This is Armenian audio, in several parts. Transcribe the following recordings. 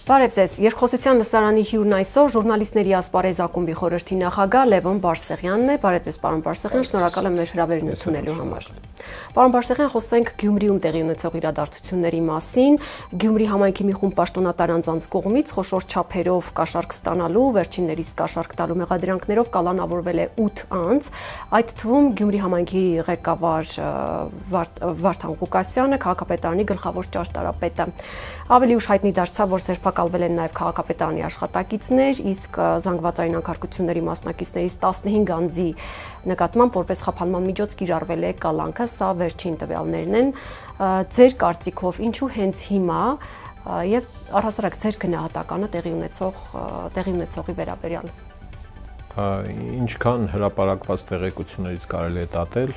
Բարև ձեզ, Երկխոսության լսարանի հյուրն այսօր ժուրնալիստների ասպարեզ ակումբի խորհրդի նախագահ Լևոն Բարսեղյանն է։ Բարև ձեզ, պարոն Բարսեղյան, շնորհակալ եմ մեր հրավերն ընդունելու համար։ Պարոն Բարսեղյան, խոսենք Գյումրիում տեղի ունեցող իրադարձությունների մասին։ Գյումրի համայնքի մի խումբ պաշտոնատար անձանց կողմից խոշոր չափերով կաշառք ստանալու, վերջիններիս կաշառք տալու մեղադրանքներով կալանավորվել է 8 անձ, այդ թվում Գյումրի համայնքի ղեկավար Վարդան Ղուկասյանը, քաղաքապետարանի գլխավոր ճարտարապետը։ Ավելի ուշ հայտնի դարձավ, որ ձերբակալվել են նաև քաղաքապետարանի աշխատակիցներ, իսկ զանգվածային անքարկությունների մասնակիցներից 15 անձի նկատմամբ որպես խափանման միջոց կիրառվել է կալանքը, սա վերջին տվյալներն են։ Ձեր կարծիքով ինչու հենց հիմա եւ առհասարակ ձեր գնահատականը տեղի ունեցողի վերաբերյալ։ Ինչքան հրապարակված տեղեկություններից կարելի է դատել,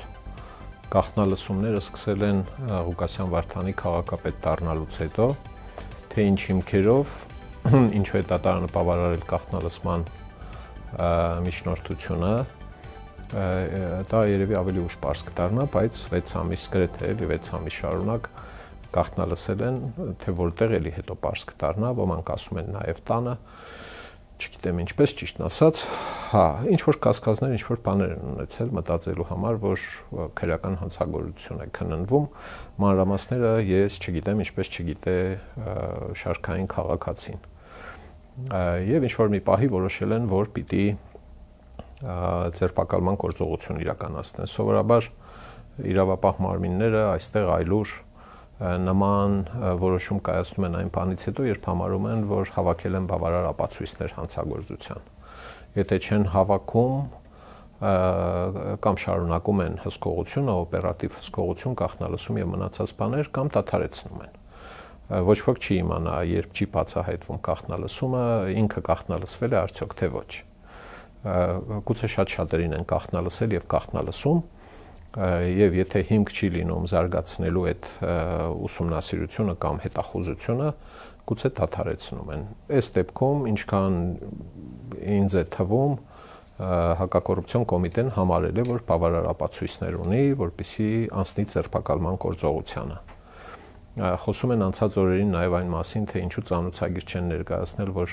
գաղտնալսումները սկսել են Ղուկասյան Վարդանի քաղաքապետ դառնալուց հետո, թե ինչ հիմքերով, ինչու է դատարանը բավարարել գաղտնալսման միջնորդությունը, դա երևի ավելի ուշ պարզ կդառնա, բայց 6 ամիս գրեթե 6 ամիս շարունակ գաղտնալսել են, թե որտեղ էլի հետո պարզ կդառնա, ոմանք ասում են նաև տանը, չգիտեմ ինչպես ճիշտն ասած, ինչ որ կասկածներ, ինչ որ բաներ են ունեցել մտածելու համար, որ քրեական հանցագործություն է քննվում, մանրամասները ես չգիտեմ, ինչպես չգիտե շարքային քաղաքացին։ Եվ ինչ որ մի պահի որոշել են, որ պիտի ձերբակալման գործողություն իրականացնեն։ Սովորաբար իրավապահ մարմինները այստեղ այլուր նման որոշում կայացնում են այն բանից հետո, երբ համարում են, որ հավաքել են բավարար ապացույցներ հանցագործության։ Եթե չեն հավաքում կամ շարունակում են հսկողությունը, օպերատիվ հսկողություն, գաղտնալսում եւ մնացած բաներ կամ դադարեցնում են։ Ոչ ոք չի իմանա, երբ չի բացահայտվում գաղտնալսումը, ինքը գաղտնալսվել է արդյոք թե ոչ։ Գուցե շատ-շատերին են գաղտնալսել եւ գաղտնալսում, եւ եթե հիմք չի լինում զարգացնելու այդ ուսումնասիրությունը կամ հետախուզությունը, գուցե դադարեցնում են։ Այս դեպքում ինչքան ինձ է թվում, հակակոռուպցիոն կոմիտեն համարել է, որ բավարար ապացույցներ ունի, որպեսզի անցնի ձերբակալման գործողությանը։ Խոսում են անցած օրերին նաև այն մասին, թե ինչու ծանոթագիր չեն ներկայացնել, որ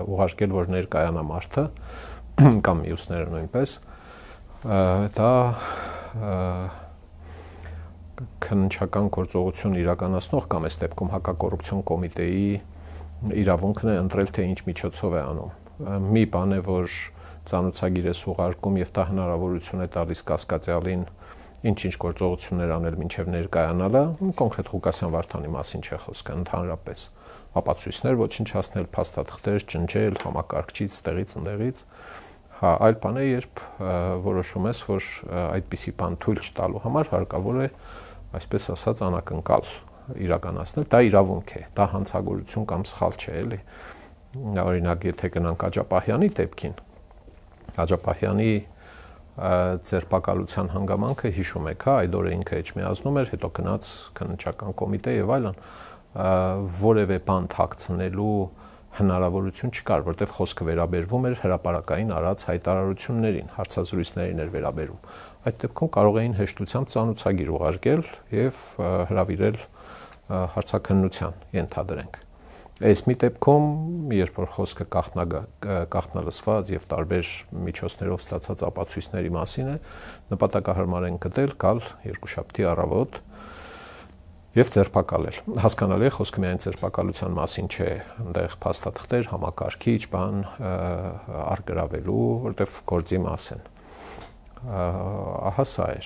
ուղարկել, որ ներկայանա մարդը կամ մյուսները նույնպես, դա քննչական գործողություն իրականացնող կամ այս դեպքում հակակոռուպցիոն կոմիտեի իրավունքն է ընտրել, թե ինչ միջոցով է անում։ Մի բան է, որ ծանոթագիր է ուղարկում եւ դա հնարավորություն է տալիս կասկածյալին ինչ-ինչ գործողություններ անել մինչև ներկայանալը, կոնկրետ Ղուկասյան Վարդանի մասին չէ խոսքը, ընդհանրապես ապացույցներ ոչնչացնել, փաստաթղթեր ջնջել, համակարգչից, տեղից ընդեղից։ Այլ բան է, երբ որոշում ես, որ այդպիսի բան թույլ չտալու համար հարկավոր է, այսպես ասած, անակնկալ իրականացնել, դա իրավունք է, դա հանցագործություն կամ սխալ չէ, էլի։ Օրինակ, եթե գնանք Աջապահյանի դեպքին, Աջապահյանի ձերբակալության հանգամանքը հիշում եք, այդ օրը ինքը էջմիածնում էր, հետո գնաց քննչական կոմիտե եւ այլն, որևէ բան թաքցնելու հնարավորություն չկար, որտեղ խոսքը վերաբերվում էր հրապարակային արած հայտարարություններին, հարցազրույցներին էր վերաբերում։ Այդ դեպքում կարող էին հեշտությամբ ծանոթագիր ուղարկել եւ հրավիրել հարցաքննության, ենթադրենք։ Այս մի դեպքում, երբ որ խոսքը գաղտնալսված եւ տարբեր միջոցներով ստացած ապացույցների մասին է, նպատակահարմար են գտել գալ երկուշաբթի առավոտ եւ ձերբակալել։ Հասկանալի է, խոսքը միայն ձերբակալության մասին չէ, այնտեղ փաստաթղթեր, համակարգիչ, բան արգրավելու, որտեղ գործի մաս են։ Ահա սա է։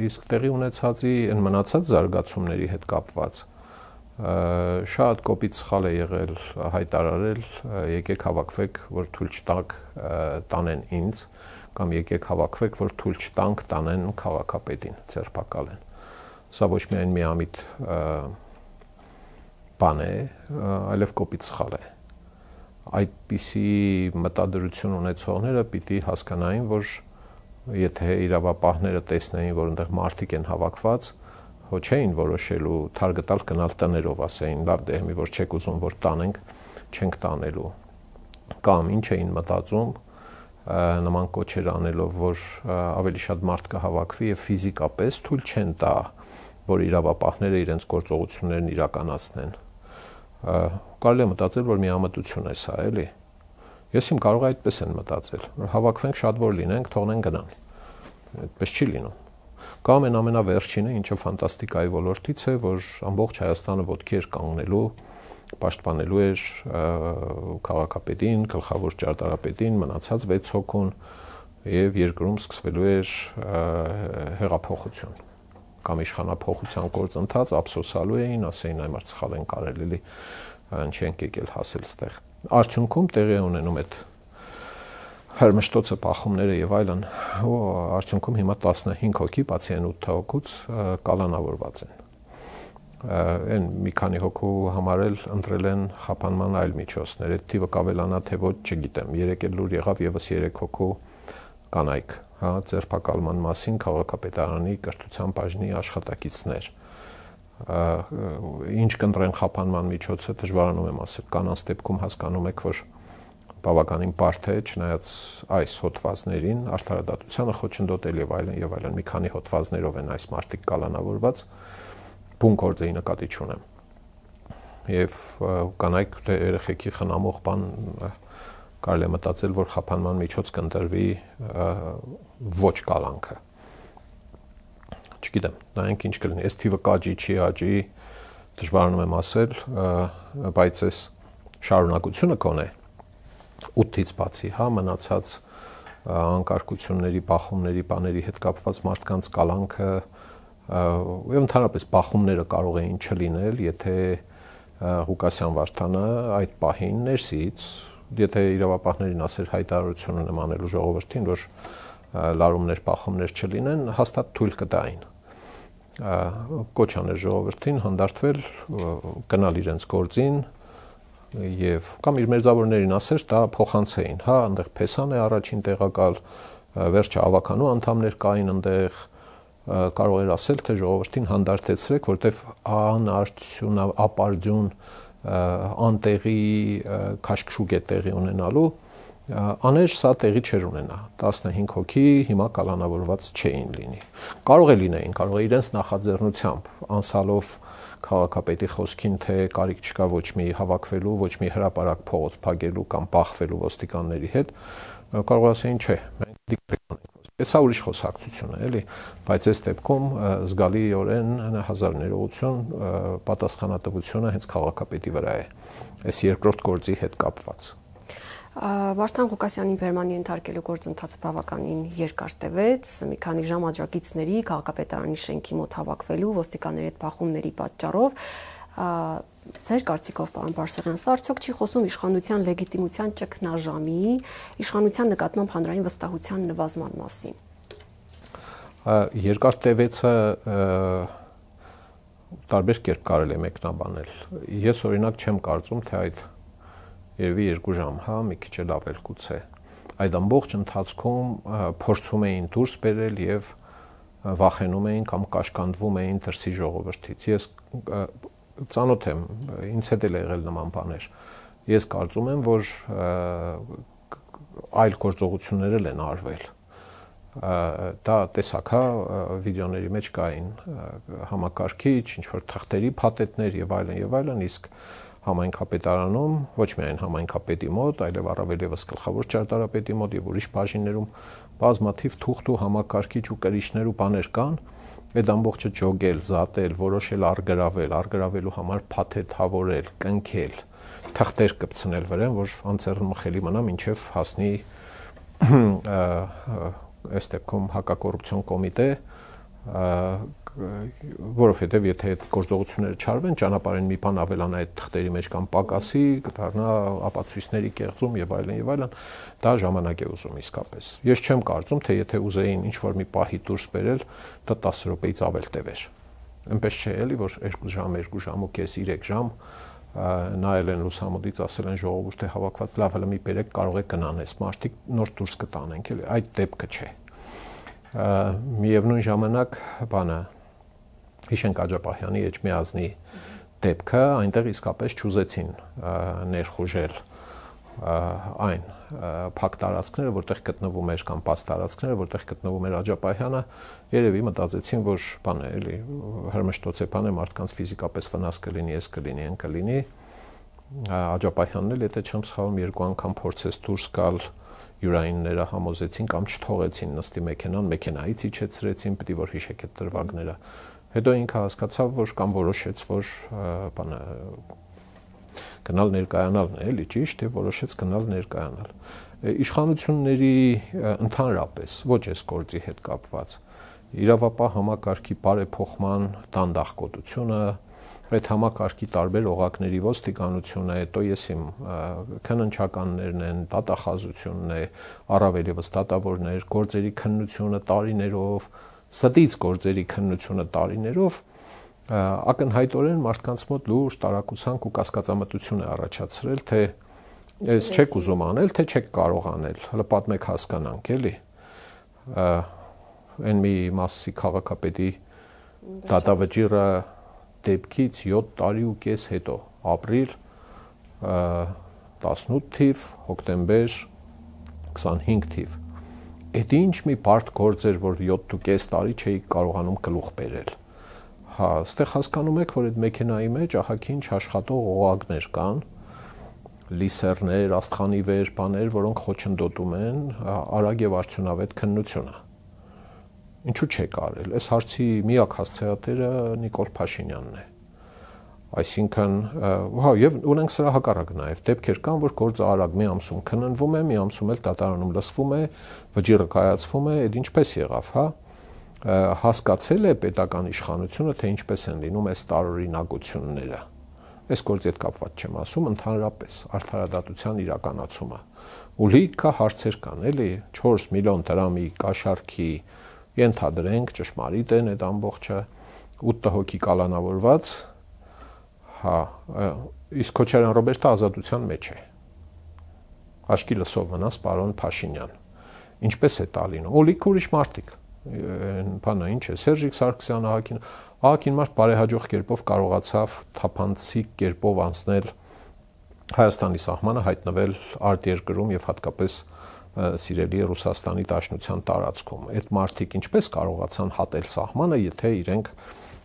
Իսկ տեղի ունեցածի այն մնացած զարգացումների հետ կապված շատ կոպիտ սխալ է եղել հայտարարել, եկեք հավաքվեք, որ թույլ չտանք տանեն ինձ, կամ եկեք հավաքվեք, որ թույլ չտանք տանեն քաղաքապետին, ձերբակալեն։ Սա ոչ միայն միամիտ բան է, այլև կոպիտ սխալ է։ Այդպիսի մտադրություն ունեցողները պիտի հասկանային, որ եթե իրավապահները տեսնեին, որ այնտեղ մարդիկ են հավաքված, հո չէին որոշելու թարգտալ գնալ տներով, ասեին, լավ դե մի որ չեք ուզում, որ տանենք, չենք տանելու։ Կամ ինչ էին մտածում, նման կոչեր անելով, որ ավելի շատ մարդ կհավաքվի եւ ֆիզիկապես թույլ չեն տա, որ իրավապահները իրենց գործողություններն իրականացնեն։ Կարելի է մտածել, որ միամտություն է սա, էլի։ Ես իմ կարող այդպես են մտածել, որ հավաքվենք շատ որ լինենք, թողնեն գնան։ Այդպես չի լինում։ Կամ այն ամենավերջինը, ինչը ֆանտաստիկայի ոլորտից է, որ ամբողջ Հայաստանը ոտքի էր կանգնելու, պաշտպանելու էր քաղաքապետին, գլխավոր ճարտարապետին, մնացած 6 հոգուն եւ երկրում սկսվելու էր հեղափոխություն կամ իշխանափոխության գործընթաց, ափսոսալու էին, ասեին այ մարդ սխալ են կարել, էլի չենք եկել հասել ստեղ։ Արդյունքում տեղի ունենում այդ հերմշտոցը պախումները եւ այլն, ու արդյունքում հիմա 15 հոգի, բացի այն 8 հոգուց կալանավորված են։ Այն մի քանի հոգու համար էլ ընտրել են խափանման այլ միջոցներ, այդ թիվը կավելանա թե ոչ, չգիտեմ։ Երեկ էլ լուր եղավ եւս 3 հոգու կանայք, հա, ձերբակալման մասին քաղաքապետարանի կրթության բաժնի աշխատակիցներ։ Ինչ կընտրեն խափանման միջոցը, դժվարանում եմ ասել, կանանց դեպքում հասկանում եք, որ բավականին բարդ է, չնայած այս հոդվածներին, արդարադատությանը խոչընդոտել եւ այլն, մի քանի հոդվածներով են այս մարտիկ կալանավորված, բուն գործի նկատի չունեմ։ Եվ կանայք երեխեքի խնամող բան կարելի է մտածել, որ խափանման միջոց կընտրվի ոչ կալանքը։ Չգիտեմ, նայենք ինչ կլինի, այս թիվը կաճի, չի աճի, դժվարանում եմ ասել, բայց այս շարունակությունը կոնե 8-ից բացի, հա, մնացած անկարգությունների, բախումների, բաների հետ կապված մարդկանց կալանքը եւ ընդհանրապես բախումները կարող էին չլինել, եթե Ղուկասյան Վարդանը այդ պահին ներսից, եթե իրավապահներին ասեր հայտարարություն ունեմ անելու ժողովրդին, որ լարումներ, բախումներ չլինեն, հաստատ թույլ կտային։ Կոչ աներ ժողովրդին հանդարտվել, գնալ իրենց գործին եւ կամ իր մերձավորներին ասեր, դա փոխանցեին, հա, այնտեղ Փեսան է առաջին տեղակալ, վերջը ավականու անդամներ կային այնտեղ, կարող էր ասել, թե ժողովրդին հանդարտեցրեք, որտեվ անարդյուն, ապարդյուն, անտեղի քաշքշուկ է տեղի ունենալու, աներ սա տեղի չէր ունենա, 15 հոգի հիմա կալանավորված չէին լինի։ Կարող է լինեին, կարող է իրենց նախաձեռնությամբ, անսալով քաղաքապետի խոսքին, թե կարիք չկա ոչ մի հավաքվելու, ոչ մի հրապարակ փողոց փակելու կամ բախվելու ոստիկանների հետ, կարող ասեին, չէ, մենք դիկտետ ունենք։ Սա ուրիշ խոսակցություն է, էլի, բայց այս դեպքում զգալիորեն հազար ներողություն, պատասխանատվությունը հենց քաղաքապետի վրա է, այս երկրորդ գործի հետ կապված։ Վարդան Ղուկասյանին բերմանի ենթարկելու գործընթացը բավականին երկար տևեց, մի քանի ժամ աջակիցների քաղաքապետարանի շենքի մոտ հավաքվելու ոստիկանների հետ բախումների պատճառով, ձեր կարծիքով, պարոն Բարսեղյան, սա արդյոք չի խոսում իշխանության լեգիտիմության ճգնաժամի, իշխանության նկատմամբ հանրային վստահության նվազման մասին։ Երկար տևեցը տարբեր կերպ կարելի է մեկնաբանել։ Ես օրինակ չեմ կարծում, թե այդ երևի 2 ժամ, հա, մի քիչ էլ ավել գուցե։ Այդ ամբողջ ընթացքում փորձում էին դուրս բերել եւ վախենում էին կամ կաշկանդվում էին դրսի ժողովրդից։ Ես ծանոթ եմ, ինձ հետ էլ եղել նման բաներ։ Ես կարծում եմ, որ այլ գործողություններ են արվել։ Դա տեսակ, հա, վիդեոների մեջ կային համակարգիչ, ինչ-որ թղթերի փաթեթներ եւ այլն, իսկ համայնքապետարանում, ոչ միայն համայնքապետի մոտ, այլև առավել եւս գլխավոր ճարտարապետի մոտ եւ ուրիշ բաժիններում բազմաթիվ թուղթ ու համակարգիչ ու կրիչներ ու բաներ կան, այդ ամբողջը ջոգել, զատել, որոշել արգրավելու համար փաթեթավորել, կնքել, թղթեր կպցնել վրան, որ անձեռն մխելի մնա մինչև հասնի այս դեպքում հակակոռուպցիոն կոմիտե, որովհետև եթե այդ գործողությունները չարվեն, ճանապարհին մի բան ավելանա այդ թղթերի մեջ կամ պակասի, կդառնա ապացույցների կեղծում եւ այլն, դա ժամանակ է ուզում իսկապես։ Ես չեմ կարծում, թե եթե ուզեին ինչ-որ մի պահի դուրս բերել, դա 10 րոպեից ավել տևեր։ Այնպես չէ էլի, որ 2 ժամ, 2 ժամ ու կես, 3 ժամ նայել են լուսամուտից, ասել են ժողովուրդ է հավաքված, լավ, հələ մի բերեք, կարող է գնան, այս մարդիկ նոր դուրս կտանենք, էլի, այդ դեպքը չէ։ Միևնույն ժամանակ բանը Հիշենք Աջապահյանի Էջմիածնի դեպքը, այնտեղ իսկապես չուզեցին ներխուժել այն փակ տարածքները, որտեղ գտնվում էր կամ բաց տարածքները, որտեղ գտնվում էր Աջապահյանը, երևի մտածեցին, որ բան է, էլի հրմշտոց է բան է, մարդկանց ֆիզիկապես վնաս կլինի, այս կլինի, այն կլինի, Աջապահյանն էլ, եթե չեմ սխալվում, 2 անգամ փորձեց դուրս գալ, յուրայինները համոզեցին կամ չթողեցին նստի մեքենան, մեքենայից իջեցրեցին, պետք է որ հիշեք այդ դրվագները։ Հետո ինքը հասկացավ, որ կամ որոշեց, որ բանը գնալ ներկայանալն է, էլի ճիշտ, եւ որոշեց գնալ ներկայանալ։ Իշխանությունների ընդհանրապես ոչ այս գործի հետ կապված իրավապահ համակարգի բարեփոխման դանդաղկոտությունը, այդ համակարգի տարբեր օղակների ոստիկանությունը, հետո ես իմ քննչականներն են, դատախազությունն է, առավել եւս դատավորներ, գործերի քննությունը տարիներով, ստից գործերի քննությունը տարիներով ակնհայտորեն մարդկանց մոտ լուրջ տարակուսանք ու կասկածամտություն է առաջացրել, թե ես չեք ուզում անել, թե չեք կարող անել, հələ պատմեք հասկանանք, էլի։ Այն մի մասի քաղաքապետի դատավճիռը դեպքից 7 տարի ու կես հետո, ապրիլ 18 թիվ, հոկտեմբեր 25 թիվ։ Այդ ինչ մի բարդ գործ էր, որ 7.5 տարի չէի կարողանում գլուխ բերել։ Հա, այստեղ հասկանում եք, որ այդ մեքենայի մեջ ահագին աշխատող օղակներ կան, լիսերներ, աստղանիվեր, բաներ, որոնք խոչընդոտում են արագ եւ արդյունավետ քննությունը։ Ինչու՞ չեք արել։ Այս հարցի միակ հասցեատերը Նիկոլ Փաշինյանն է։ Այսինքն, հա, եւ ունենք սրա հակառակ նաեւ դեպքեր կան, որ գործը արագ մի ամսում քննվում է, մի ամսում էլ դատարանում լսվում է, վճիռը կայացվում է, այդ ինչպես եղավ, հա։ Հասկացել է պետական իշխանությունը, թե ինչպես են լինում այս տարօրինակությունները։ Այս գործի հետ կապված չեմ ասում, ընդհանրապես արդարադատության իրականացումը։ Ու լիքը հարցեր կան, էլի, 4 միլիոն դրամի կաշառքի ենթադրենք ճշմարիտ են այդ ամբողջը 8 հոգի կալանավորված, հա, իսկ Քոչարյան Ռոբերտը ազատության մեջ է։ Աշկի լսով մնաց պարոն Փաշինյան։ Ինչպես է տա լինում։ Ու լիքը ուրիշ մարդիկ։ Բանը ինչ է, Սերժիկ Սարգսյանը, Ահագին մարդ բարեհաջող կերպով կարողացավ թափանցիկ կերպով անցնել Հայաստանի սահմանը, հայտնվել արտերկրում եւ հատկապես սիրելի Ռուսաստանի Դաշնության տարածքում։ Այդ մարդիկ ինչպես կարողացան հատել սահմանը, եթե իրենք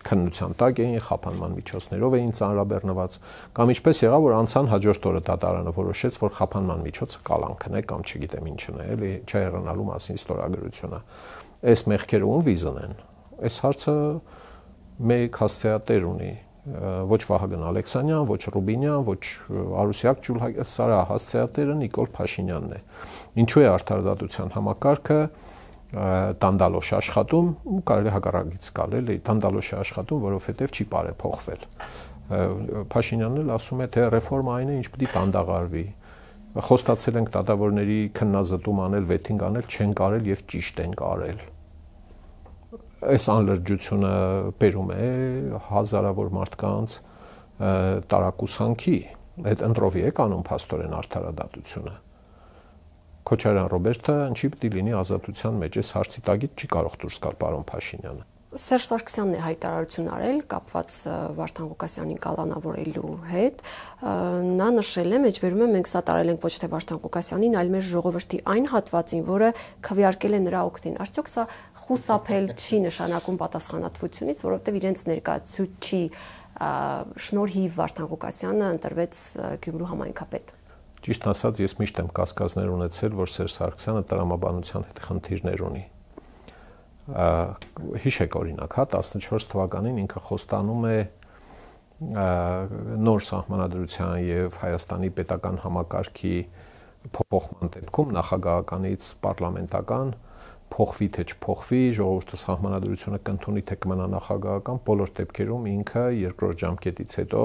քննության տակ էին, խափանման միջոցներով էին ծանրաբեռնված, կամ ինչպես եղավ, որ անցան հաջորդ օրը դատարանը որոշեց, որ խափանման միջոցը կալանքն է կամ չգիտեմ ինչն է, էլի չհեռանալու մասին ստորագրությունը։ Այս մեղքերը ում վիզն են։ Այս հարցը մեկ հասցեատեր ունի, ոչ Վահագն Ալեքսանյան, ոչ Ռուբինյան, ոչ Արուսյակ Ջուլհակյան, սրա հասցեատերը Նիկոլ Փաշինյանն է։ Ինչու է արդարադատության համակարգը դանդալոշ աշխատում, կարելի հակառակից գալ, էլի, դանդալոշ աշխատում, որովհետև չի բարեփոխվել։ Փաշինյանն էլ ասում է, թե ռեֆորմային է, ինչ պետք է դանդաղարվի։ Խոստացել ենք դատավորների քննազտում անել, վեթինգ անել, չեն կարել եւ ճիշտ են կարել։ Այս անլրջությունը բերում է հազարավոր մարդկանց տարակուսանքի, այդ ընտրովի է կանոն փաստորեն արդարադատությունը։ Քոչարյան Ռոբերտը ինչի պիտի լինի ազատության մեջ, այս հարցի տակից չի կարող դուրս գալ պարոն Փաշինյանը։ Սերժ Սարգսյանն է հայտարարություն արել կապված Վարդան Ղուկասյանին կալանավորելու հետ։ Նա նշել է, մեջբերում է, մենք սա տարել ենք ոչ թե Վարդան Ղուկասյանին, այլ մեր ժողովրդի այն հատվածին, որը քվեարկել է նրա օգտին։ Արդյոք սա խուսափել չի նշանակում պատասխանատվությունից, որովհետև իրենց ներկայացուցիչի շնորհիվ Վարդան Ղուկասյանը ընտրվեց Գյումրու համայնքապետ։ Ճիշտ ասած, ես միշտ եմ կասկածներ ունեցել, որ Սերժ Սարգսյանը տրամաբանության հետ խնդիրներ ունի։ Հիշեք օրինակ, հա 14 թվականին ինքը խոստանում է նոր սահմանադրության եւ Հայաստանի պետական համակարգի փոխման դեպքում նախագահականից պարլամենտական փոխվի թե չփոխվի, ժողովուրդը սահմանադրությունը կընդունի թե կմնա նախագահական, բոլոր դեպքերում ինքը երկրորդ ժամկետից հետո,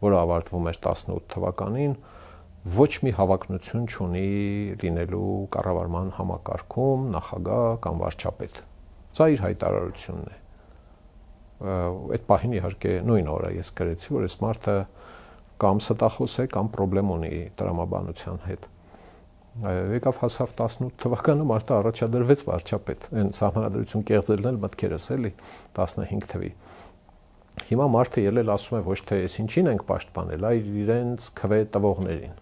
որը ավարտվում էր 18 թվականին, ոչ մի հավակնություն չունի լինելու կառավարման համակարգում նախագահ կամ վարչապետ։ Սա իր հայտարարությունն է։ Այդ պահին իհարկե նույն օրը ես գրեցի, որ այս մարդը կամ ստախոս է, կամ խնդրեմ ունի տրամաբանության հետ։ Եկավ հասավ 18 թվականը մարդը առաջադրվեց վարչապետ, այն սահմանադրություն կեղծելն էլ մտքերս էլի 15 թվի։ Հիմա մարդը ելել ասում է ոչ թե այս ինչին ենք պաշտպանել, այլ իրենց քվե տվողներին։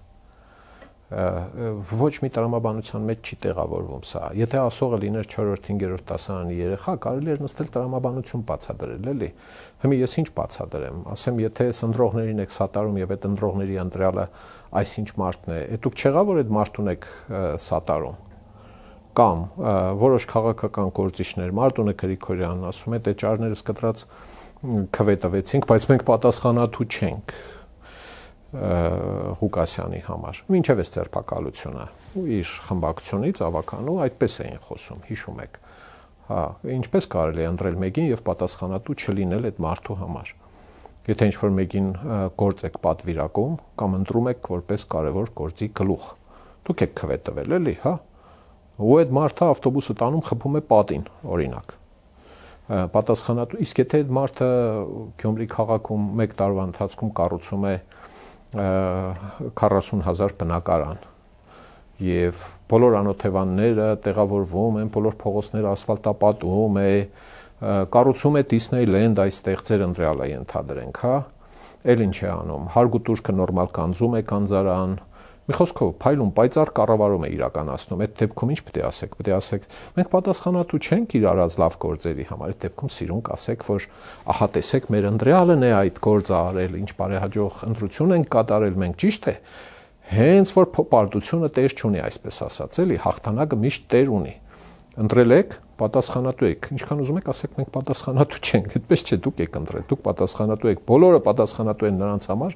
ոչ մի տրամաբանության մեջ չի տեղավորվում սա։ Եթե ասողը լիներ 4-5-րդ դասարանի երեխա, կարելի էր նստել տրամաբանություն բացատրել, էլի։ Հիմա ես ինչ բացատրեմ, ասեմ, եթե ընտրողներին եք սատարում եւ այդ ընտրողների ընտրյալը այսինչ մարդն է, դուք չեղա որ այդ մարդուն եք սատարում։ Կամ որոշ քաղաքական գործիչներ, Մարտունե Գրիգորյանն ասում է, թե ճարներս կտրած քվետվեցինք, բայց մենք պատասխանատու չենք Ղուկասյանի համար։ Մինչև այս ձերբակալությունը իր խմբակցությունից ավականու այդպես էին խոսում, հիշում եք։ Հա, ինչպես կարելի է ընտրել մեկին եւ պատասխանատու չլինել այդ մարդու համար։ Եթե ինչ-որ մեկին գործ եք պատվիրակում կամ ընտրում եք որպես կարևոր գործի գլուխ, դուք եք քվետվել, էլի, հա։ Ու այդ մարդը ավտոբուսը տանում խփում է պատին, օրինակ։ Պատասխանատու, իսկ եթե այդ մարդը Գյումրի քաղաքում 1 տարվա ընթացքում կառուցում է 40,000 բնակարան եւ բոլոր անօթևանները տեղավորվում են, բոլոր փողոցները ասֆալտապատում է, կառուցում է Disneyland այստեղ ձեր ընտրյալը ենթադրենք, հա, էլ ինչ է անում, հարգուտուրքը նորմալ կանձում է կանզարան, մի խոսքով փայլուն պայծառ կառավարում է իրականացնում, այդ դեպքում ինչ պետք է ասեք, պետք է ասեք, մենք պատասխանատու չենք իր արած լավ գործերի համար, այդ դեպքում սիրուն կասեք, որ ահա տեսեք մեր ընտրյալն է այդ գործը արել, ինչ բարեհաջող ընտրություն ենք կատարել մենք, ճիշտ է, հենց որ պարտությունը տեր չունի, այսպես ասած, էլի, հաղթանակը միշտ տեր ունի։ Ընտրել եք, պատասխանատու եք, ինչքան ուզում եք ասեք, մենք պատասխանատու չենք, այդպես չէ, դուք եք ընտրել, դուք պատասխանատու եք, բոլորը պատասխանատու են նրանց համար,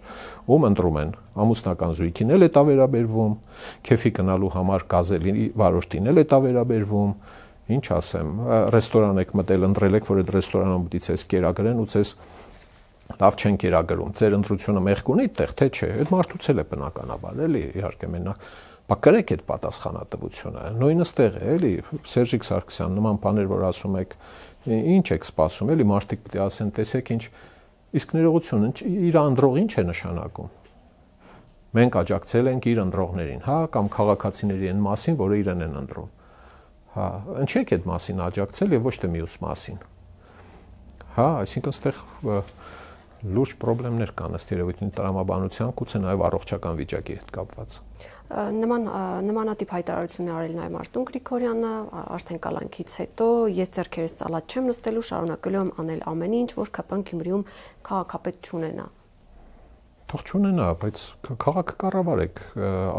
ում ընտրում են, ամուսնական զույգին էլ է տա վերաբերվում, քեֆի գնալու համար գազելի վարորդին էլ է տա վերաբերվում, ինչ ասեմ, ռեստորան եք մտել, ընտրել եք, որ այդ ռեստորանում պիտի ցես կերակրեն ու ցես լավ չեն կերակրում, ձեր ընտրությունը մեղք ունի այդտեղ, թե չէ, այդ մարդուց էլ է բնականաբար, էլի, իհարկե մենակ Բակրեք այդ պատասխանատվությունը, նույնը ստեղ է, էլի, Սերժիկ Սարգսյան, նման բաներ, որ ասում եք, ինչ եք սպասում, էլի, մարդիկ պետք է ասեն, տեսեք ինչ, իսկ ներողությունը իր անդրող ինչ է նշանակում։ Մենք աջակցել ենք իր անդրողներին, հա, կամ քաղաքացիների այն մասին, որը իրեն են անդրում։ Հա, ինչեք այդ մասին աջակցել եւ ոչ թե մյուս մասին։ Հա, այսինքն այստեղ լուրջ խնդիրներ կան ըստ երևույթին տրամաբանության, գուցե նաև առողջական վիճակի հետ կապված։ Նմանատիպ հայտարարություն է արել նաև Մարտուն Գրիգորյանը, արդեն կալանքից հետո ես ձեռքերս ծալած չեմ նստելու, շարունակելու եմ անել ամեն ինչ, որ ԿՊ-ն Գյումրիում քաղաքապետ չունենա։ Թող չունենա, բայց քաղաքը կառավարեք,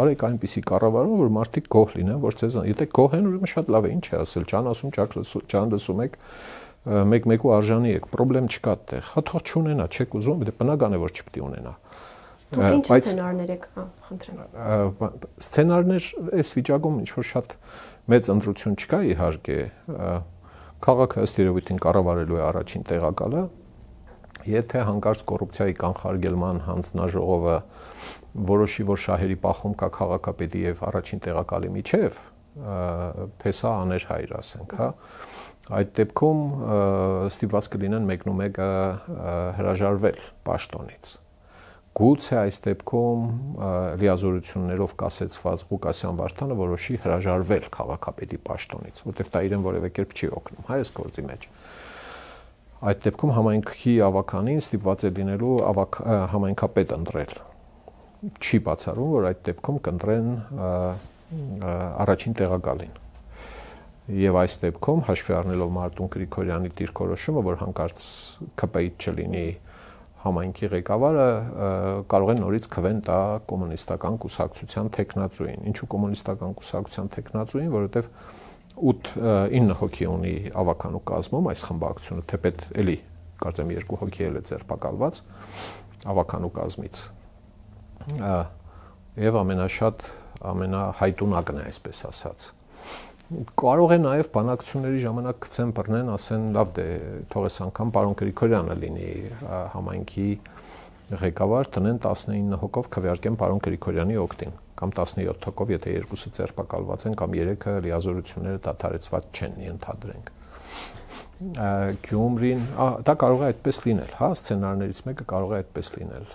արեք այնպիսի կառավարում, որ մարդիկ գոհ լինեն, որ ցեզ, եթե գոհ են, ուրեմն շատ լավ է, ինչ է ասել, ջան ասում, ջան լսում եք, մեկ-մեկու արժանի եք, խնդրեմ չկա այդտեղ։ Հա թող չունենա, չեք ուզում, դե բնական է, որ չպետք է ունենա։ Դուք ինչ սցենարներ եք, խնդրեմ։ Սցենարներ այս վիճակում ինչ որ շատ մեծ ընտրություն չկա իհարկե, քաղաքը ըստ երևույթին կառավարելու է առաջին տեղակալը, եթե հանկարծ կոռուպցիայի կանխարգելման հանձնաժողովը որոշի, որ շահերի պախում կա քաղաքապետի եւ առաջին տեղակալի միջև, փեսա աներ հայր ասենք, հա, այդ դեպքում ստիպված կլինեն մեկնումեկը հրաժարվել պաշտոնից։ Գուցե այս դեպքում լիազորություններով կասեցված Ղուկասյան Վարդանը որոշի հրաժարվել քաղաքապետի պաշտոնից, որտեղ դա իրեն որևէ կերպ չի օգնում, հա, այս գործի մեջ։ Այդ դեպքում համայնքի ավականին ստիպված է լինելու համայնքապետ ընտրել։ Չի բացառում, որ այդ դեպքում կընտրեն առաջին տեղակալին։ Եվ այս դեպքում հաշվի առնելով Մարտուն Գրիգորյանի դիրքորոշումը, որ հանկարծ ԿՊ-ից չլինի համայնքի ղեկավարը, կարող են նորից քվեն տա կոմունիստական կուսակցության տեխնացուին։ Ինչու կոմունիստական կուսակցության տեխնացուին, որովհետև 8-9 հոգի ունի ավականու կազմում այս խմբակցությունը, թեպետ էլի կարծեմ 2 հոգի էլ է ձերբակալված ավականու կազմից։ Եվ ամենաշատ ամենահայտունակն է, այսպես ասած։ Կարող է նաև բանակցությունների ժամանակ գցեն բռնեն, ասեն լավ դե թող այս անգամ պարոն Գրիգորյանը լինի համայնքի ղեկավար, տնեն 19 հոգով քվեարկեն պարոն Գրիգորյանի օգտին, կամ 17 հոգով, եթե երկուսը ձերբակալված են, կամ 3-ը լիազորությունները դադարեցված չեն, ենթադրենք։ Գյումրին, դա կարող է այդպես լինել, հա, սցենարներից մեկը կարող է այդպես լինել։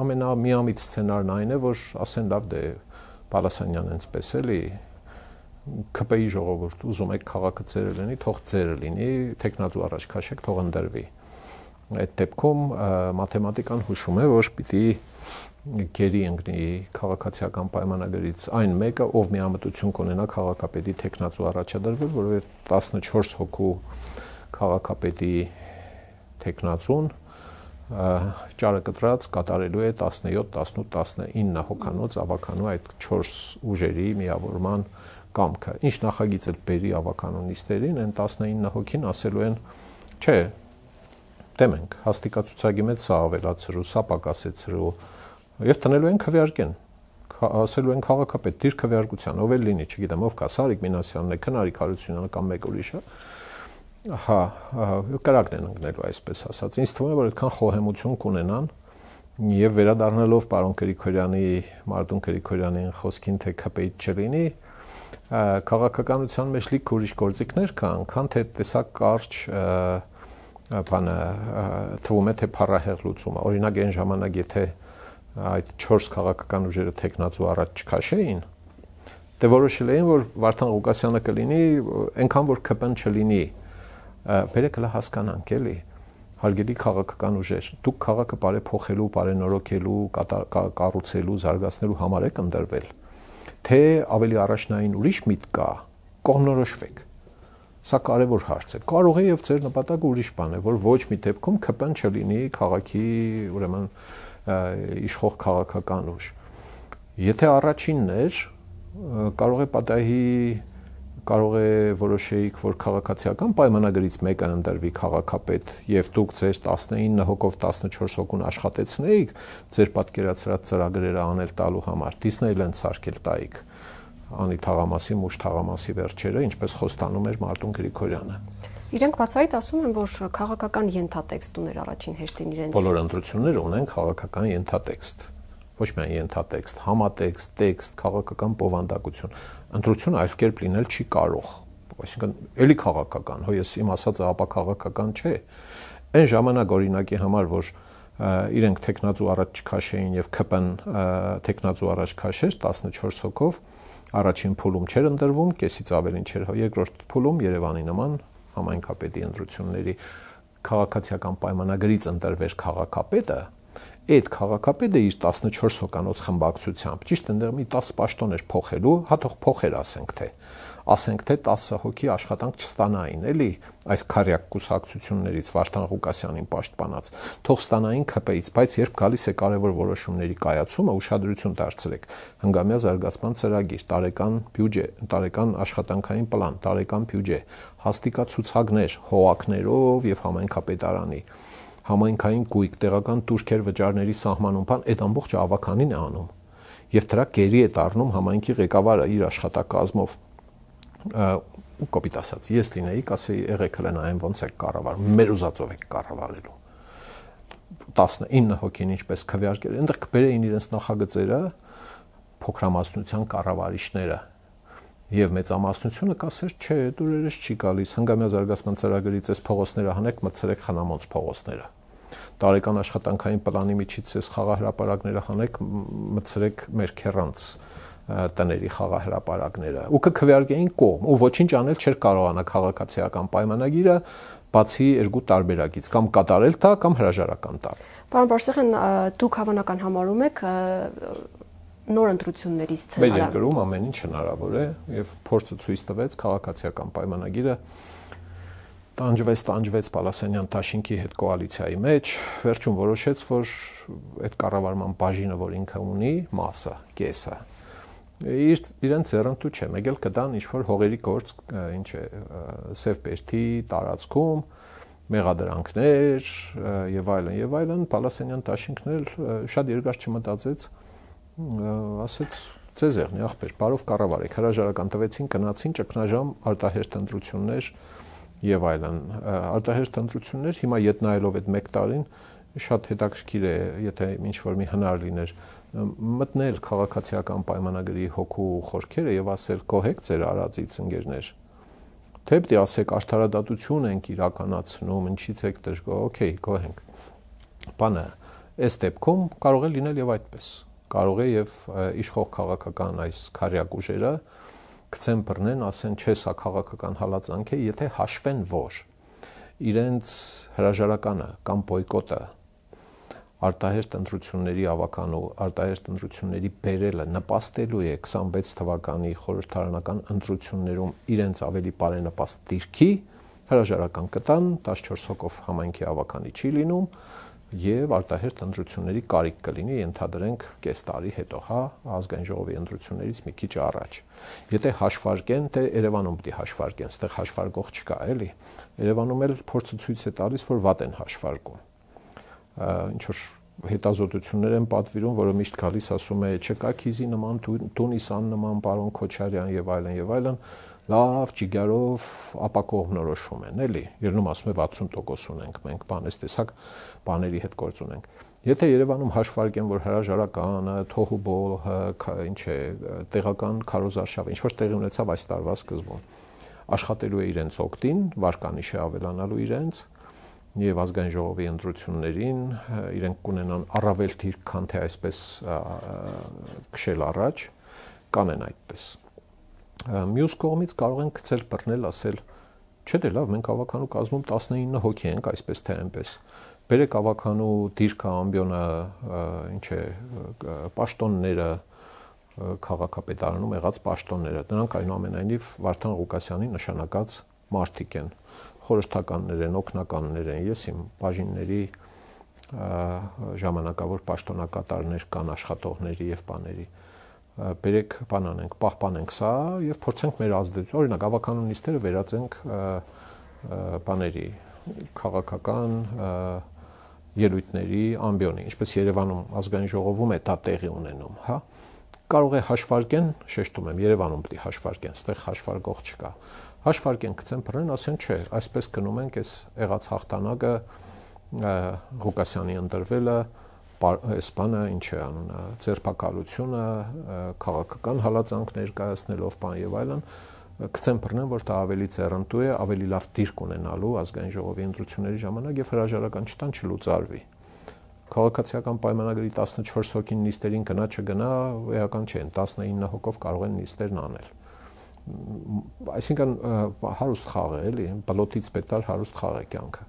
Ամենամիամիտ սցենարն այն է, որ ասեն լավ դե Պալասանյանն այնպես էլի ԿՊ-ի ժողովուրդ ուզում եք քաղաքը ծերը լինի, թող ծերը լինի, տեխնացու առաջ քաշեք, թող ընդրվի։ այդ դեպքում մաթեմատիկան հուշում է, որ պիտի գերի ընկնի քաղաքացիական պայմանագրից այն մեկը, ով միամտություն կունենա քաղաքապետի տեխնացու առաջադրվել, որովհետև 14 հոգու քաղաքապետի տեխնացուն ճարը կտրած կատարելու է 17, 18, 19 հոգանոց ավականու այդ 4 ուժերի միավորման կամքը։ Ինչ նախագիծ էլ բերի ավականու նիստերին, այն 19 հոգին ասելու են, չէ, դեմենք, հաստիկացուցակի մեջ սա ավելացրու, սա պակասեցրու, եւ տնելու են քվեարկեն, ասելու են քաղաքապետ, դիր քվեարկության, ով էլ լինի, չգիտեմ, ով կա, Սարիկ Մինասյանն է, Քնարիկ Հարությունյանը կամ մեկ ուրիշը, հա, կրակն են ընկնելու, այսպես ասած։ Ինձ թվում է, որ այդքան խոհեմություն կունենան եւ վերադառնալով պարոն Գրիգորյանի, Մարտուն Գրիգորյանին խոսքին, թե քպեիտ չլինի, քաղաքականության մեջ լիք ուրիշ գործիքներ կան, քան թե տեսակ կարճ բանը թվում է թե փառահեղ լուծումը։ Օրինակ այն ժամանակ եթե այդ 4 քաղաքական ուժերը տեխնացու առաջ չքաշեին, դե որոշել էին, որ Վարդան Ղուկասյանը կլինի, այնքան որ ԿՊ-ն չլինի, բերեք հլա հասկանանք, էլի, հարգելի քաղաքական ուժեր, դուք քաղաքը բարեփոխելու, բարենորոգելու, կառուցելու, զարգացնելու համար եք ընտրվել, թե ավելի առաջնային ուրիշ միտք կա, կողմնորոշվեք։ Սա կարևոր հարց է։ Կարող է եւ ձեր նպատակը ուրիշ բան է, որ ոչ մի դեպքում ԿՊ-ն չլինի քաղաքի, ուրեմն իշխող քաղաքական ուժ։ Եթե առաջինն էր, կարող է պատահի, կարող է որոշեիք, որ քաղաքացիական պայմանագրից մեկը ընտրվի քաղաքապետ եւ դուք ձեր 19 հոգով 14 հոգուն աշխատեցնեիք ձեր պատկերացրած ծրագրերը անել տալու համար, Disneyland սարքել տայիք։ Անի թաղամասի, մուշ թաղամասի վերջերը, ինչպես խոստանում էր Մարտուն Գրիգորյանը։ Իրենք բացահայտ ասում են, որ քաղաքական ենթատեքստ ուներ առաջին հերթին իրենց։ Բոլոր ընտրությունները ունեն քաղաքական ենթատեքստ։ Ոչ միայն ենթատեքստ, համատեքստ, տեքստ, քաղաքական բովանդակություն։ Ընտրությունը այլ կերպ լինել չի կարող։ Այսինքն, էլի քաղաքական, հո ես իմ ասածը ապա քաղաքական չէ։ Այն ժամանակ օրինակի համար, որ իրենք տեխնացու առաջ չքաշեին եւ ԿՊ-ն տեխնացու առաջ քաշեր 14 հոգով, առաջին փուլում չէր ընտրվում, կեսից ավելին չէր, երկրորդ փուլում Երևանի նման համայնքապետի ընտրությունների քաղաքացիական պայմանագրից ընտրվեր քաղաքապետը, այդ քաղաքապետը իր 14 հոկանոց խմբակցությամբ, ճիշտ ընդդեմ մի 10 պաշտոն էր փոխելու, հա թող փոխեր ասենք թե 10 հոգի աշխատանք չստանային, էլի, այս քարյակ կուսակցություններից Վարդան Ղուկասյանին պաշտպանած, թող ստանային ԿՊ-ից, բայց երբ գալիս է կարևոր որոշումների կայացումը, ուշադրություն դարձրեք, հնգամյա զարգացման ծրագիր, տարեկան բյուջե, տարեկան աշխատանքային պլան, տարեկան բյուջե, հաստիկացուցակներ, հողակներով եւ համայնքապետարանի, համայնքային կույք, տեղական տուրքեր վճարների սահմանում, բան, այդ ամբողջը ավականին է անում։ Եվ դրա գերի է դառնում համայնքի ղեկավարը իր աշխատակազմով կոպիտ ասած, ես լինեի, ասեի, եղեք հլը նայեմ ոնց եք կառավարում, մեր ուզածով եք կառավարելու։ 19 հոգին ինչպես քվեարկել, այնտեղ կբերեին իրենց նախագծերը փոքրամասնության կառավարիչները եւ մեծամասնությունը կասեր, չէ, դուրերս չի գալիս, հնգամյա զարգացման ծրագրից էս փողոցները հանեք, մտցրեք խնամոնց փողոցները։ Տարեկան աշխատանքային պլանի միջից էս խաղահրապարակները հանեք, մտցրեք մեր քերանց տների խաղահրապարակները ու կքվեարկեին կողմ ու ոչինչ անել չէր կարողանա քաղաքացիական պայմանագիրը բացի երկու տարբերակից կամ կատարել դա կամ հրաժարական տալ։ Պարոն Բարսեղյան, դուք հավանական համարում եք նոր ընտրությունների սցենարը։ Մեր երկրում ամեն ինչ հնարավոր է եւ փորձը ցույց տվեց քաղաքացիական պայմանագիրը տանջվեց Պալասանյան Տաշինքի հետ կոալիցիայի մեջ, վերջում որոշեց, որ այդ կառավարման բաժինը, որ ինքը ունի, մասը, կեսը իրեն ձեռնտու չէ, մեկ էլ կդան ինչ-որ հողերի գործ, ինչ է, Սևբերդի տարածքում, մեղադրանքներ եւ այլն, Պալասանյան Տաշինքն էլ շատ երկար չմտածեց, ասեց ձեզ եղնի ախպեր, բարով կառավարեք, հրաժարական տվեցին, գնացին ճգնաժամ արտահերթ ընտրություններ եւ այլն, արտահերթ ընտրություններ, հիմա ետ նայելով այդ 1 տարին շատ հետաքրքիր է, եթե ինչ-որ մի հնար լիներ մտնել քաղաքացիական պայմանագրի հոգու խորքերը եւ ասել կոհեք ձեր արածից ընկերներ։ Թե պետք է ասեք արդարադատություն ենք իրականացնում, ինչից եք դժգոհ, օքեյ, կոհենք։ Բանը, այս դեպքում կարող է լինել եւ այդպես։ Կարող է եւ իշխող քաղաքական այս քարյակ ուժերը գցեն բռնեն, ասեն, չէ, սա քաղաքական հալածանք է, եթե հաշվեն որ։ իրենց հրաժարականը կամ բոյկոտը արտահերթ ընտրությունների ավականու, արտահերթ ընտրությունների բերելը նպաստելու է 26 թվականի խորհրդարանական ընտրություններում իրենց ավելի բարենպաստ դիրքի, հրաժարական կտան, 14%-ով համայնքի ավականի չի լինում եւ արտահերթ ընտրությունների կարիք կլինի, ենթադրենք կես տարի հետո, ազգային ժողովի ընտրություններից մի քիչ առաջ։ Եթե հաշվարկեն, թե Երևանում պետք է հաշվարկեն, այստեղ հաշվարկող չկա, էլի։ Երևանում էլ փորձը ցույց է տալիս, որ վատ են հաշվարկում։ Ինչ որ հետազոտություններ են պատվիրում, որը միշտ գալիս ասում է չկա քիզի նման, Տունիսան նման, պարոն Քոչարյան եւ այլն, լավ ճիգարով ապակողմնորոշում են, էլի։ Երնում ասում է 60% ունենք մենք, այս տեսակ բաների հետ գործ ունենք։ Եթե Երևանում հաշվարկեն, որ հրաժարականը, թոհուբոլ, ինչ է, տեղական քարոզարշավը, ինչ որ տեղի ունեցավ այս տարվա սկզբում, աշխատելու է իրենց օգտին, վարկանիշը ավելանալու իրենց եւ ազգային ժողովի ընտրություններին իրենք կունենան առավել դիրք, քան թե այսպես քշել առաջ, կանեն այդպես։ Մյուս կողմից կարող են գցել բռնել, ասել, չէ՞ դե լավ, մենք ավականու կազմում 19 հոգի ենք, այսպես թե այնպես։ Բերեք ավականու դիրքը, ամբիոնը, ինչ է, պաշտոնները, քաղաքապետարանում եղած պաշտոնները, դրանք այնուամենայնիվ Վարդան Ղուկասյանի նշանակած մարդիկ են, խորհրդականներ են, օգնականներ են, ես իմ բաժինների ժամանակավոր պաշտոնակատարներ կան աշխատողների եւ բաների։ Բերեք բան անենք, պահպանենք սա եւ փորձենք մեր ազդեցություն, օրինակ ավականու նիստերը վերածենք բաների քաղաքական ելույթների ամբիոնի, ինչպես Երևանում ազգային ժողովում է դա տեղի ունենում, հա։ Կարող է հաշվարկեն, շեշտում եմ, Երևանում պետք է հաշվարկեն, այստեղ հաշվարկող չկա։ Հաշվարկեն գցեն բռնեն, ասեն չէ, այսպես գնում ենք, այս եղած հաղթանակը Ղուկասյանի ընտրվելը, այս բանը ինչ է անում, ձերբակալությունը, քաղաքական հալածանք ներկայացնելով բան եւ այլն, գցեն բռնեն, որ դա ավելի ձեռնտու է, ավելի լավ դիրք ունենալու ազգային ժողովի ընտրությունների ժամանակ եւ հրաժարական չտան չլուծարվի։ Քաղաքացիական պայմանագրի 14 հոգին նիստերին գնա չգնա, էական չէ, 19 հոգով կարող են նիստերն անել։ Այսինքն հարուստ խաղ է, էլի, բլոթից պետք է հարուստ խաղ է կյանքը։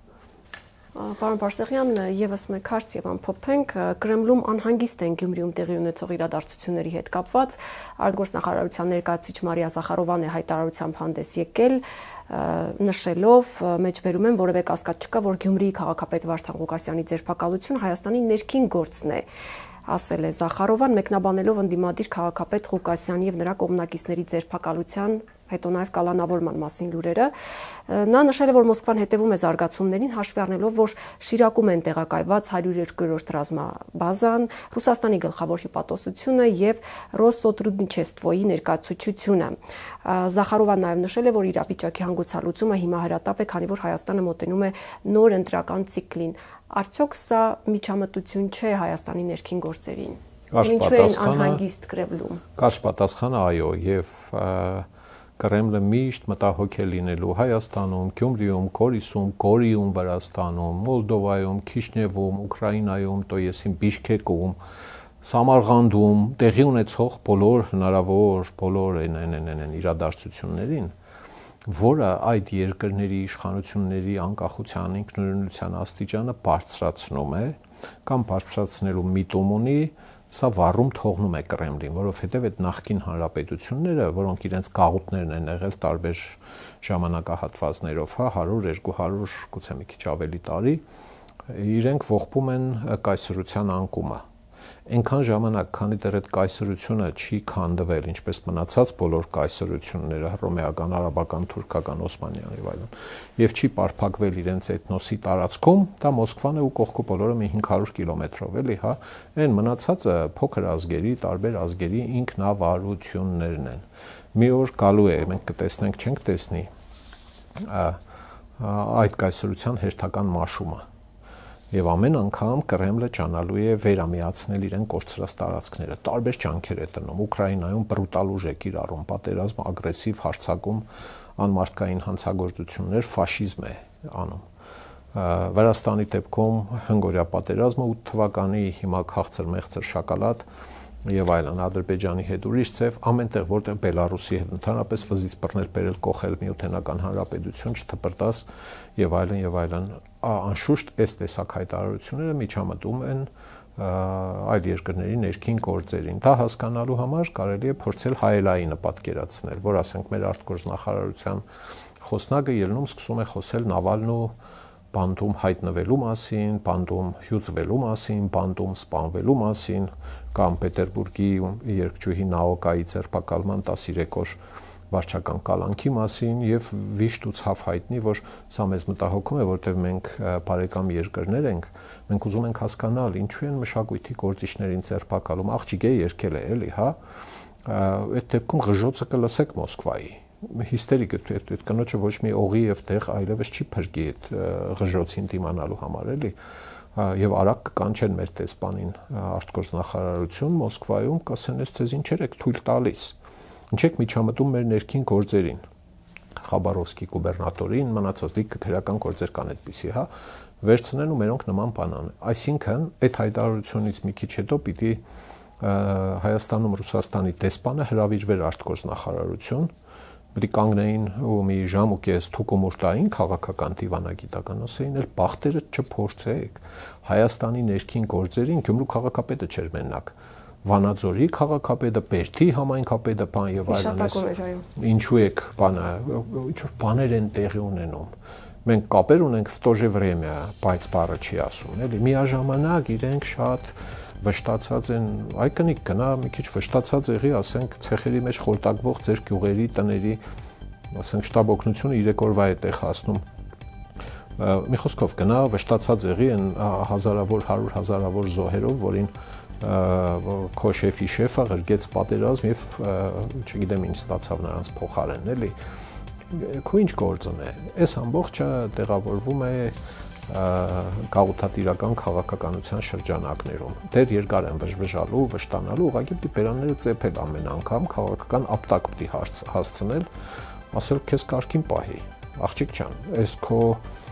Պարոն Բարսեղյան, եւս մեկ հարց եւ ամփոփենք, Կրեմլում անհանգիստ են Գյումրիում տեղի ունեցող իրադարձությունների հետ կապված, արտգործնախարարության ներկայացուցիչ Մարիա Զախարովան է հայտարարությամբ հանդես եկել, նշելով, մեջբերում են որևէ կասկած չկա, որ Գյումրիի քաղաքապետ Վարդան Ղուկասյանի ձերբակալությունը Հայաստանի ներքին գործն է, ասել է Զախարովան, մեկնաբանելով ընդդիմադիր քաղաքապետ Ղուկասյանի եւ նրա կողմնակիցների ձերբակալության, հետո նաև կալանավորման մասին լուրերը։ Նա նշել է, որ Մոսկվան հետևում է զարգացումներին, հաշվի առնելով, որ Շիրակում են տեղակայված 102-րդ ռազմաբազան, Ռուսաստանի գլխավոր հյուպատոսությունը եւ Ռոսսոտրուդնիչեստվոյի ներկայացուցչությունը։ Զախարովան նաև նշել է, որ իրավիճակի հանգուցալուծումը հիմա հրատապ է, քանի որ Հայաստանը մոտենում է նոր ընտրական ցիկլին։ Արդյոք սա միջամտություն չէ Հայաստանի ներքին գործերին։ Ինչու են անհանգիստ Կրեմլում։ Կարճ պատասխանը այո, եւ Կրեմլը միշտ մտահոգել լինելու Հայաստանում, Գյումրիում, Գորիսում, Գորիում, Վրաստանում, Մոլդովայում, Քիշնևում, Ուկրաինայում, Տոյեսին, Բիշկեկում, Սամարղանդում տեղի ունեցող բոլոր հնարավոր բոլոր իրադարձություններին, որը այդ երկրների իշխանությունների անկախության, ինքնուրույնության աստիճանը բարձրացնում է կամ բարձրացնելու միտում ունի, սա վառում թողնում է Կրեմլին, որովհետև այդ նախկին հանրապետությունները, որոնք իրենց գաղութներն են եղել տարբեր ժամանակահատվածներով, 100, 200, գուցե մի քիչ ավելի տարի, իրենք ողբում են կայսրության անկումը։ Այնքան ժամանակ, քանի դեռ այդ կայսրությունը չի քանդվել, ինչպես մնացած բոլոր կայսրությունները, հռոմեական, արաբական, թուրքական, օսմանյան եւ այլն, եւ չի պարփակվել իրենց էթնոսի տարածքում, դա Մոսկվան է ու կողքը բոլորը մի 500 կիլոմետրով, էլի, հա, այն մնացածը փոքր ազգերի, տարբեր ազգերի ինքնավարություններն են։ Մի օր գալու է, մենք կտեսնենք, չենք տեսնի այդ կայսրության հերթական մաշումը։ Եվ ամեն անգամ Կրեմլը ճանալու է վերամիացնել իրեն կորցրած տարածքները, տարբեր ջանքեր է տնում, Ուկրաինայում բրուտալ ուժ է կիրառում, պատերազմ, ագրեսիվ հարձակում, անմարդկային հանցագործություններ, ֆաշիզմ է անում։ Վրաստանի դեպքում հնգորյա պատերազմը 8 թվականի, հիմա քաղցր մեղցր շակալատ, եւ այլն, Ադրբեջանի հետ ուրիշ ձև, ամենտեղ որտեղ Բելարուսի հետ ընդհանրապես վզից բռնել, բերել, կողել Միութենական Հանրապետություն, չթպրտաս եւ այլն եւ այլն, անշուշտ այս տեսակ հայտարարությունները միջամտում են այլ երկրների ներքին գործերին։ Դա հասկանալու համար կարելի է փորձել հայելայինը պատկերացնել, որ ասենք մեր արտգործնախարարության խոսնակը ելնում սկսում է խոսել Նավալնու բանդում հայտնվելու մասին, բանդում հյուծվելու մասին, բանդում սպանվելու մասին, կամ Պետերբուրգի երկչուհի Նաոկայի ձերբակալման 13-օր վարչական կալանքի մասին եւ վիշտ ու ցավ հայտնի, որ սա մեզ մտահոգում է, որտեղ մենք բարեկամ երկրներ ենք, մենք ուզում ենք հասկանալ ինչու են մշակույթի գործիչներին ձերբակալում, աղջիկ է երկել է, էլի, հա, այդ դեպքում ղժոցը կլսեք Մոսկվայի հիստերիկ է, այդ կնոջը ոչ մի օղի եւ տեղ այլևս չի փրկի այդ ղժոցին դիմանալու համար, էլի, եւ արագ կկանչեն մեր տեսփանին արտգործնախարարություն Մոսկվայում, կասեն, ես ձեզ ինչեր եք թույլ տալիս, ինչ եք միջամտում մեր ներքին գործերին, Խաբարովսկի գուբերնատորին, մնացած լիքը քրեական գործեր կան այդպիսի, հա, վերցնեն ու մերոնք նման բան անեն, այսինքն այդ հայտարարությունից մի քիչ հետո պիտի Հայաստանում Ռուսաստանի տեսփանը հրավիրվեր արտգործնախարարություն, պիտի կանգնեին ու մի ժամ ու կես թուկումուրտային քաղաքական դիվանագիտական ասեին, էլ բախտերը չփորձեք, Հայաստանի ներքին գործերին Գյումրու քաղաքապետը չէր մենակ, Վանաձորի քաղաքապետը, Բերդի համայնքապետը, բան եւ այլն, ինչու եք բանը, ինչ որ բաներ են տեղի ունենում, մենք կապեր ունենք в то же время, բայց բառը չի ասում, էլի, միաժամանակ իրենք շատ վշտացած են, այ կնիկ գնա մի քիչ վշտացած եղի, ասենք ցեխերի մեջ խորտակվող ձեր գյուղերի տների, ասենք շտաբ օգնությունը 3 օրվա է տեղ հասնում։ Մի խոսքով գնա վշտացած եղի են հազարավոր 100 հազարավոր զոհերով, որին քո շեֆի շեֆը ղրգեց պատերազմ եւ չգիտեմ ինչ ստացավ նրանց փոխարեն, էլի։ Քո ինչ գործն է։ Այս ամբողջը տեղավորվում է գաղութատիրական քաղաքականության շրջանակներում։ Դեռ երկար են վժվժալու, վշտանալու, ուղղակի պիտի բերանները ծեփել ամեն անգամ, քաղաքական ապտակ պիտի հասցնել, ասել քեզ կարգին պահի, աղջիկ ջան, այս քո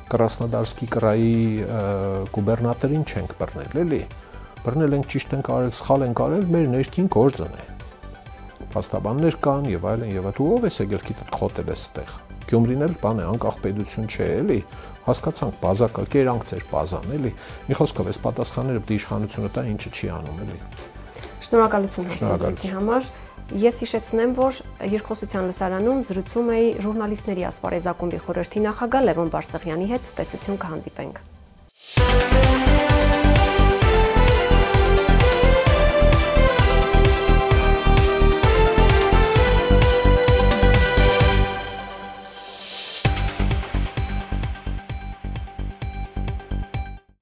Կրասնոդարսկի կրայի գուբերնատորին չենք բռնել, էլի։ Բռնել ենք, ճիշտ ենք արել, սխալ ենք արել, մեր ներքին գործն է։ Փաստաբաններ կան եւ այլն եւ այլն, ով է եկել քիթ խոտել է ստեղ։ Գյումրին էլ բան է, անկախ պետություն չէ, էլի։ Հասկացանք, բազակը կերանք ձեր բազան, էլի։ Մի խոսքով, այս պատասխանները պիտի իշխանությունը տա, ինչը չի անում, էլի։ Շնորհակալություն հարցազրույցի համար։ Ես հիշեցնեմ, որ երկխոսության լսարանում զրուցում էի ժուրնալիստների ասպարեզակումբի խորհրդի նախագահ Լևոն Բարսեղյանի հետ, տեսություն կհանդիպենք։